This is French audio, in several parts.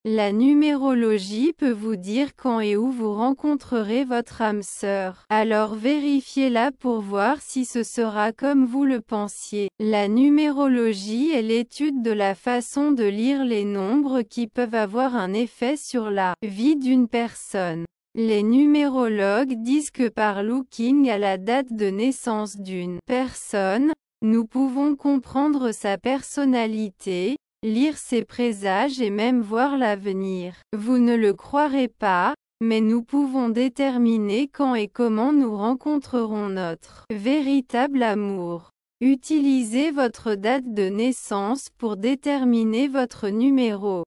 La numérologie peut vous dire quand et où vous rencontrerez votre âme sœur. Alors vérifiez-la pour voir si ce sera comme vous le pensiez. La numérologie est l'étude de la façon de lire les nombres qui peuvent avoir un effet sur la vie d'une personne. Les numérologues disent que par looking à la date de naissance d'une personne, nous pouvons comprendre sa personnalité, lire ses présages et même voir l'avenir. Vous ne le croirez pas, mais nous pouvons déterminer quand et comment nous rencontrerons notre véritable amour. Utilisez votre date de naissance pour déterminer votre numéro.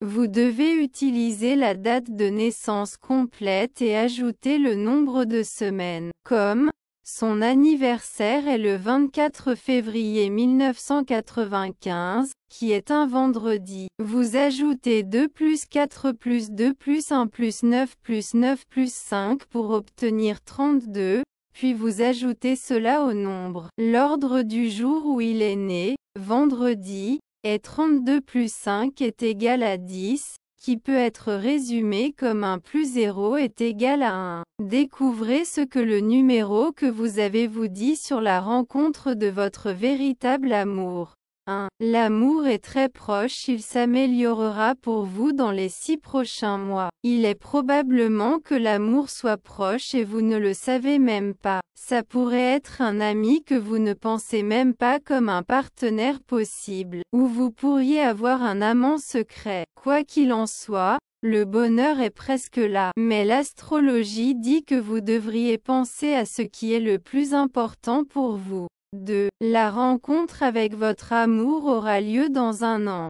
Vous devez utiliser la date de naissance complète et ajouter le nombre de semaines. Comme son anniversaire est le 24 février 1995, qui est un vendredi. Vous ajoutez 2 plus 4 plus 2 plus 1 plus 9 plus 9 plus 5 pour obtenir 32, puis vous ajoutez cela au nombre. L'ordre du jour où il est né, vendredi, et 32 plus 5 est égal à 10, qui peut être résumé comme 1 plus 0 est égal à 1. Découvrez ce que le numéro que vous avez vous dit sur la rencontre de votre véritable amour. 1. L'amour est très proche, il s'améliorera pour vous dans les 6 prochains mois. Il est probablement que l'amour soit proche et vous ne le savez même pas. Ça pourrait être un ami que vous ne pensez même pas comme un partenaire possible, ou vous pourriez avoir un amant secret. Quoi qu'il en soit, le bonheur est presque là. Mais l'astrologie dit que vous devriez penser à ce qui est le plus important pour vous. 2. La rencontre avec votre amour aura lieu dans un an.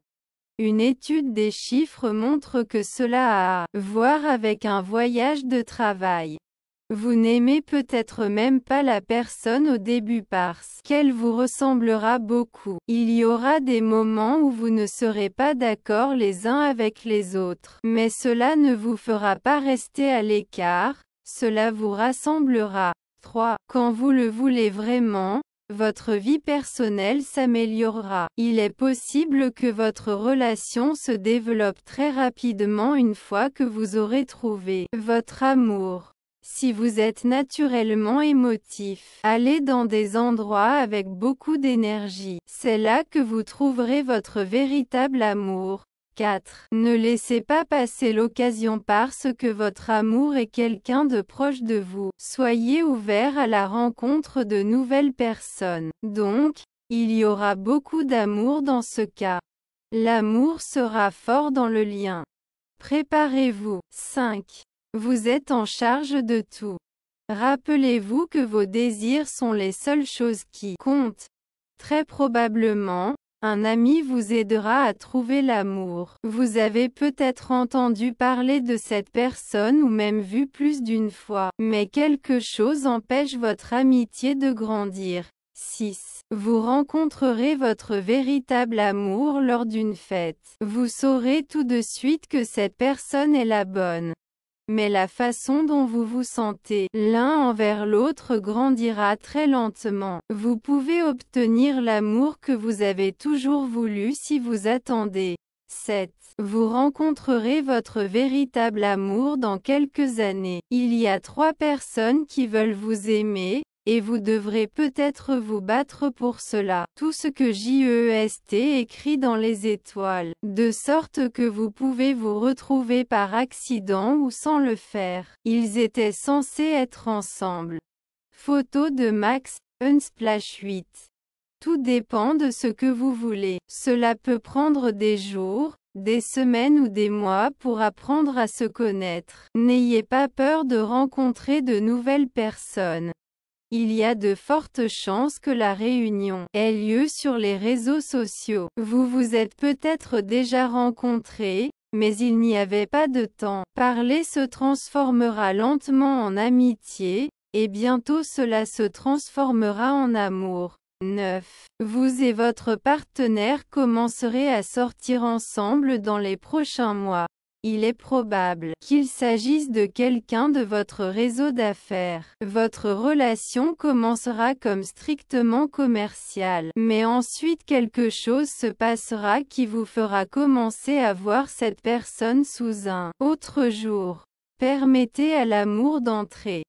Une étude des chiffres montre que cela a à voir avec un voyage de travail. Vous n'aimez peut-être même pas la personne au début parce qu'elle vous ressemblera beaucoup. Il y aura des moments où vous ne serez pas d'accord les uns avec les autres. Mais cela ne vous fera pas rester à l'écart, cela vous rassemblera. 3. Quand vous le voulez vraiment, votre vie personnelle s'améliorera. Il est possible que votre relation se développe très rapidement une fois que vous aurez trouvé votre amour. Si vous êtes naturellement émotif, allez dans des endroits avec beaucoup d'énergie. C'est là que vous trouverez votre véritable amour. 4. Ne laissez pas passer l'occasion parce que votre amour est quelqu'un de proche de vous. Soyez ouvert à la rencontre de nouvelles personnes. Donc, il y aura beaucoup d'amour dans ce cas. L'amour sera fort dans le lien. Préparez-vous. 5. Vous êtes en charge de tout. Rappelez-vous que vos désirs sont les seules choses qui comptent. Très probablement, un ami vous aidera à trouver l'amour. Vous avez peut-être entendu parler de cette personne ou même vu plus d'une fois, mais quelque chose empêche votre amitié de grandir. 6. Vous rencontrerez votre véritable amour lors d'une fête. Vous saurez tout de suite que cette personne est la bonne. Mais la façon dont vous vous sentez l'un envers l'autre grandira très lentement. Vous pouvez obtenir l'amour que vous avez toujours voulu si vous attendez. 7. Vous rencontrerez votre véritable amour dans quelques années. Il y a 3 personnes qui veulent vous aimer, et vous devrez peut-être vous battre pour cela. Tout ce que JEST écrit dans les étoiles, de sorte que vous pouvez vous retrouver par accident ou sans le faire. Ils étaient censés être ensemble. Photo de Max, Unsplash 8. Tout dépend de ce que vous voulez. Cela peut prendre des jours, des semaines ou des mois pour apprendre à se connaître. N'ayez pas peur de rencontrer de nouvelles personnes. Il y a de fortes chances que la réunion ait lieu sur les réseaux sociaux. Vous vous êtes peut-être déjà rencontrés, mais il n'y avait pas de temps. Parler se transformera lentement en amitié, et bientôt cela se transformera en amour. 9. Vous et votre partenaire commencerez à sortir ensemble dans les prochains mois. Il est probable qu'il s'agisse de quelqu'un de votre réseau d'affaires. Votre relation commencera comme strictement commerciale, mais ensuite quelque chose se passera qui vous fera commencer à voir cette personne sous un autre jour. Permettez à l'amour d'entrer.